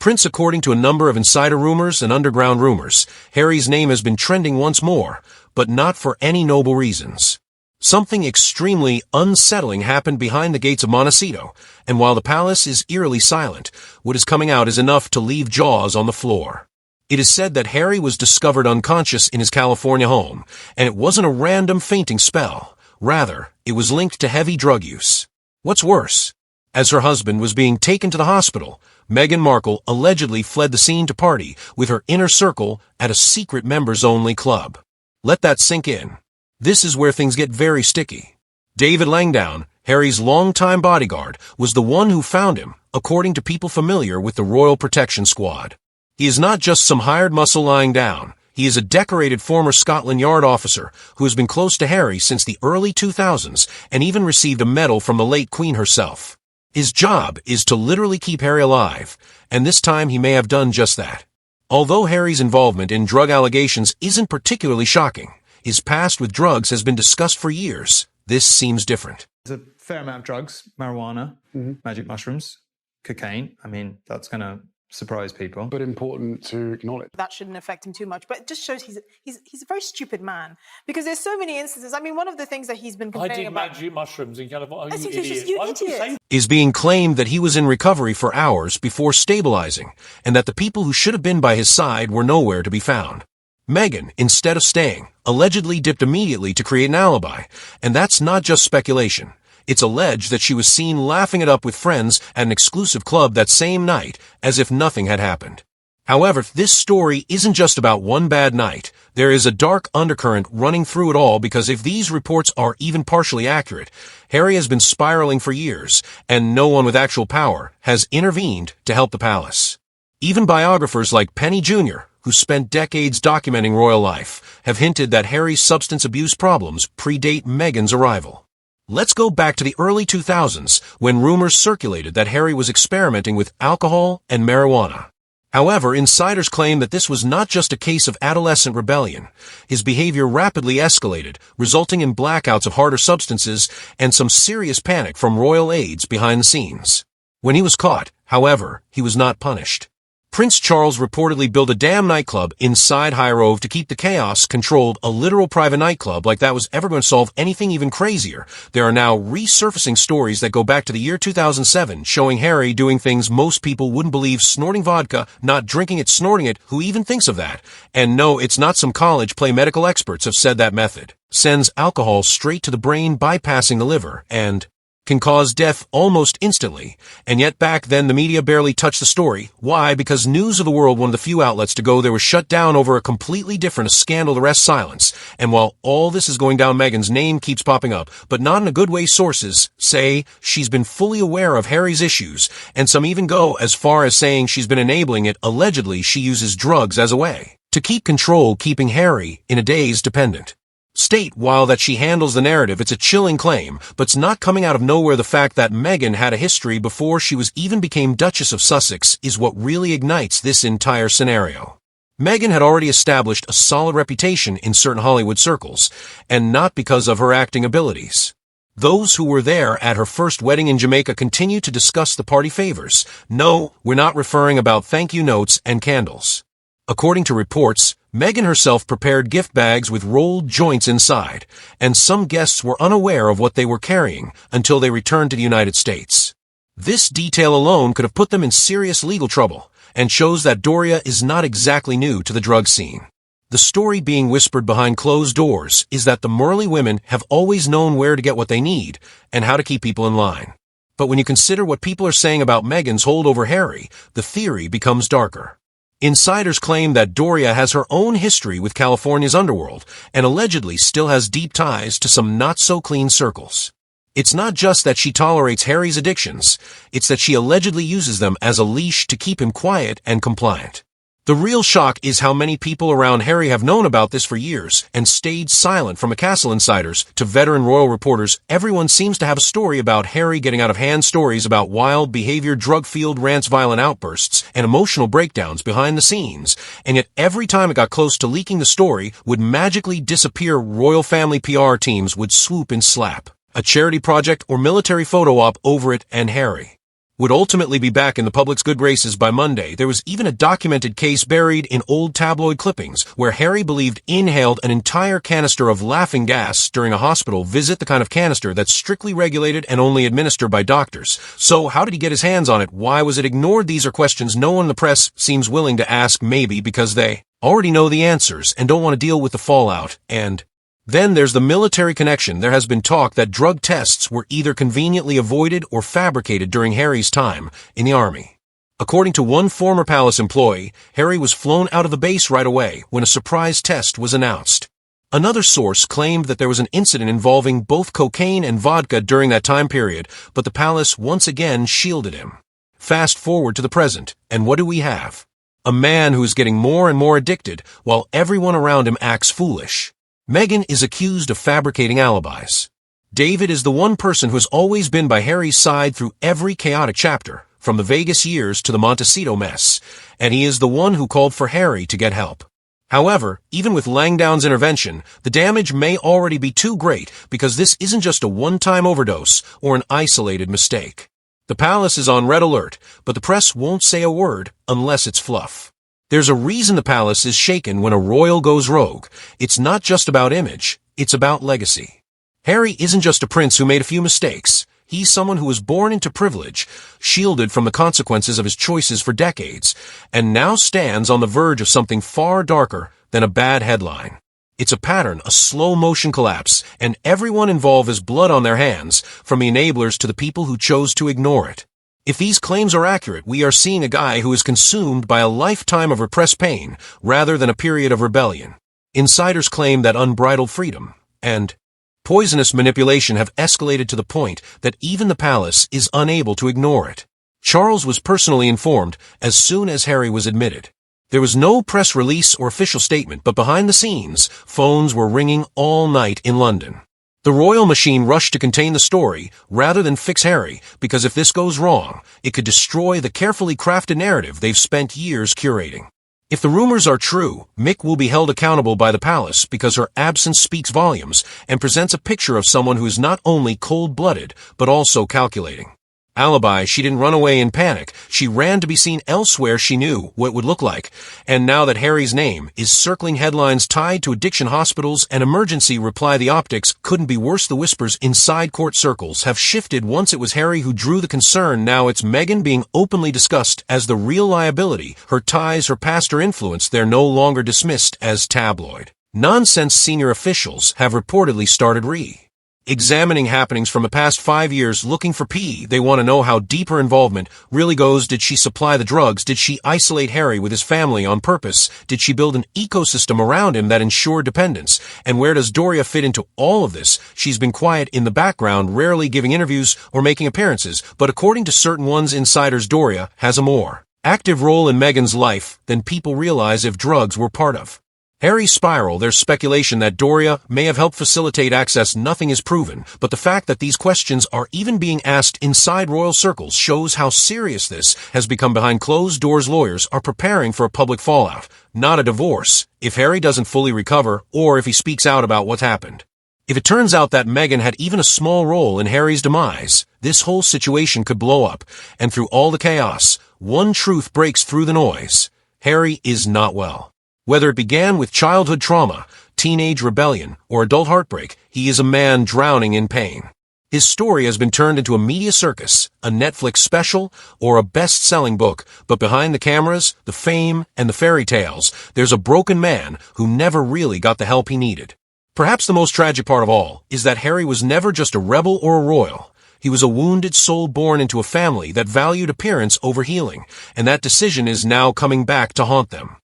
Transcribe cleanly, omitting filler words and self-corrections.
Prince, according to a number of insider rumors and underground rumors, Harry's name has been trending once more, but not for any noble reasons. Something extremely unsettling happened behind the gates of Montecito, and while the palace is eerily silent, what is coming out is enough to leave jaws on the floor. It is said that Harry was discovered unconscious in his California home, and it wasn't a random fainting spell. Rather, it was linked to heavy drug use. What's worse, as her husband was being taken to the hospital, Meghan Markle allegedly fled the scene to party with her inner circle at a secret members-only club. Let that sink in. This is where things get very sticky. David Langdown, Harry's longtime bodyguard, was the one who found him, according to people familiar with the Royal Protection Squad. He is not just some hired muscle lying down. He is a decorated former Scotland Yard officer who has been close to Harry since the early 2000s and even received a medal from the late Queen herself. His job is to literally keep Harry alive, and this time he may have done just that. Although Harry's involvement in drug allegations isn't particularly shocking, his past with drugs has been discussed for years. This seems different. There's a fair amount of drugs, marijuana, magic mushrooms, cocaine. I mean, that's going to surprise people. But important to acknowledge. That shouldn't affect him too much, but it just shows he's a very stupid man. Because there's so many instances. I mean, one of the things that he's been complaining about... magic mushrooms in California. You idiot. Is being claimed that he was in recovery for hours before stabilizing, and that the people who should have been by his side were nowhere to be found. Meghan, instead of staying, allegedly dipped immediately to create an alibi, and that's not just speculation. It's alleged that she was seen laughing it up with friends at an exclusive club that same night, as if nothing had happened. However, this story isn't just about one bad night. There is a dark undercurrent running through it all because if these reports are even partially accurate, Harry has been spiraling for years, and no one with actual power has intervened to help the palace. Even biographers like Penny Jr., who spent decades documenting royal life, have hinted that Harry's substance abuse problems predate Meghan's arrival. Let's go back to the early 2000s, when rumors circulated that Harry was experimenting with alcohol and marijuana. However, insiders claim that this was not just a case of adolescent rebellion. His behavior rapidly escalated, resulting in blackouts of harder substances and some serious panic from royal aides behind the scenes. When he was caught, however, he was not punished. Prince Charles reportedly built a damn nightclub inside Highgrove to keep the chaos controlled. A literal private nightclub like that was ever going to solve anything even crazier. There are now resurfacing stories that go back to the year 2007, showing Harry doing things most people wouldn't believe: snorting vodka, not drinking it, snorting it. Who even thinks of that? And no, it's not some college play. Medical experts have said that method sends alcohol straight to the brain, bypassing the liver, and can cause death almost instantly. And yet back then the media barely touched the story. Why? Because News of the World, one of the few outlets to go there, was shut down over a completely different scandal. The rest silence. And while all this is going down, Meghan's name keeps popping up, but not in a good way. Sources say she's been fully aware of Harry's issues, and some even go as far as saying she's been enabling it. Allegedly, she uses drugs as a way to keep control, keeping Harry in a daze, dependent state. While that she handles the narrative, it's a chilling claim, but it's not coming out of nowhere. The fact that Meghan had a history before she was even became Duchess of Sussex is what really ignites this entire scenario. Meghan had already established a solid reputation in certain Hollywood circles, and not because of her acting abilities. Those who were there at her first wedding in Jamaica continue to discuss the party favors. No, we're not referring about thank you notes and candles. According to reports, Meghan herself prepared gift bags with rolled joints inside, and some guests were unaware of what they were carrying until they returned to the United States. This detail alone could have put them in serious legal trouble, and shows that Doria is not exactly new to the drug scene. The story being whispered behind closed doors is that the Morley women have always known where to get what they need, and how to keep people in line. But when you consider what people are saying about Meghan's hold over Harry, the theory becomes darker. Insiders claim that Doria has her own history with California's underworld and allegedly still has deep ties to some not-so-clean circles. It's not just that she tolerates Harry's addictions, it's that she allegedly uses them as a leash to keep him quiet and compliant. The real shock is how many people around Harry have known about this for years and stayed silent. From castle insiders to veteran royal reporters, everyone seems to have a story about Harry getting out of hand, stories about wild behavior, drug-fueled rants, violent outbursts, and emotional breakdowns behind the scenes. And yet every time it got close to leaking, the story would magically disappear. Royal family PR teams would swoop and slap a charity project or military photo op over it, and Harry would ultimately be back in the public's good graces by Monday. There was even a documented case buried in old tabloid clippings where Harry believed inhaled an entire canister of laughing gas during a hospital visit, the kind of canister that's strictly regulated and only administered by doctors. So how did he get his hands on it? Why was it ignored? These are questions no one in the press seems willing to ask, maybe because they already know the answers and don't want to deal with the fallout. And then there's the military connection. There has been talk that drug tests were either conveniently avoided or fabricated during Harry's time in the army. According to one former palace employee, Harry was flown out of the base right away when a surprise test was announced. Another source claimed that there was an incident involving both cocaine and vodka during that time period, but the palace once again shielded him. Fast forward to the present, and what do we have? A man who is getting more and more addicted while everyone around him acts foolish. Meghan is accused of fabricating alibis. David is the one person who has always been by Harry's side through every chaotic chapter, from the Vegas years to the Montecito mess, and he is the one who called for Harry to get help. However, even with Langdown's intervention, the damage may already be too great because this isn't just a one-time overdose or an isolated mistake. The palace is on red alert, but the press won't say a word unless it's fluff. There's a reason the palace is shaken when a royal goes rogue. It's not just about image, it's about legacy. Harry isn't just a prince who made a few mistakes. He's someone who was born into privilege, shielded from the consequences of his choices for decades, and now stands on the verge of something far darker than a bad headline. It's a pattern, a slow-motion collapse, and everyone involved has blood on their hands, from the enablers to the people who chose to ignore it. If these claims are accurate, we are seeing a guy who is consumed by a lifetime of repressed pain rather than a period of rebellion. Insiders claim that unbridled freedom and poisonous manipulation have escalated to the point that even the palace is unable to ignore it. Charles was personally informed as soon as Harry was admitted. There was no press release or official statement, but behind the scenes, phones were ringing all night in London. The royal machine rushed to contain the story rather than fix Harry, because if this goes wrong, it could destroy the carefully crafted narrative they've spent years curating. If the rumors are true, Mick will be held accountable by the palace because her absence speaks volumes and presents a picture of someone who is not only cold-blooded, but also calculating. Alibi, she didn't run away in panic. She ran to be seen elsewhere she knew what it would look like. And now that Harry's name is circling headlines tied to addiction hospitals and emergency reply, the optics couldn't be worse. The whispers inside court circles have shifted. Once it was Harry who drew the concern, now it's Meghan being openly discussed as the real liability. Her ties, her past, her influence, they're no longer dismissed as tabloid nonsense. Senior officials have reportedly started examining happenings from the past 5 years, looking for They want to know how deep her involvement really goes. Did she supply the drugs? Did she isolate Harry with his family on purpose? Did she build an ecosystem around him that ensured dependence? And where does Doria fit into all of this? She's been quiet in the background, rarely giving interviews or making appearances, but according to certain ones insiders, Doria has a more active role in Meghan's life than people realize if drugs were part of Harry's spiral. There's speculation that Doria may have helped facilitate access. Nothing is proven, but the fact that these questions are even being asked inside royal circles shows how serious this has become. Behind closed doors, lawyers are preparing for a public fallout, not a divorce, if Harry doesn't fully recover or if he speaks out about what happened. If it turns out that Meghan had even a small role in Harry's demise, this whole situation could blow up, and through all the chaos, one truth breaks through the noise. Harry is not well. Whether it began with childhood trauma, teenage rebellion, or adult heartbreak, he is a man drowning in pain. His story has been turned into a media circus, a Netflix special, or a best-selling book, but behind the cameras, the fame, and the fairy tales, there's a broken man who never really got the help he needed. Perhaps the most tragic part of all is that Harry was never just a rebel or a royal. He was a wounded soul born into a family that valued appearance over healing, and that decision is now coming back to haunt them.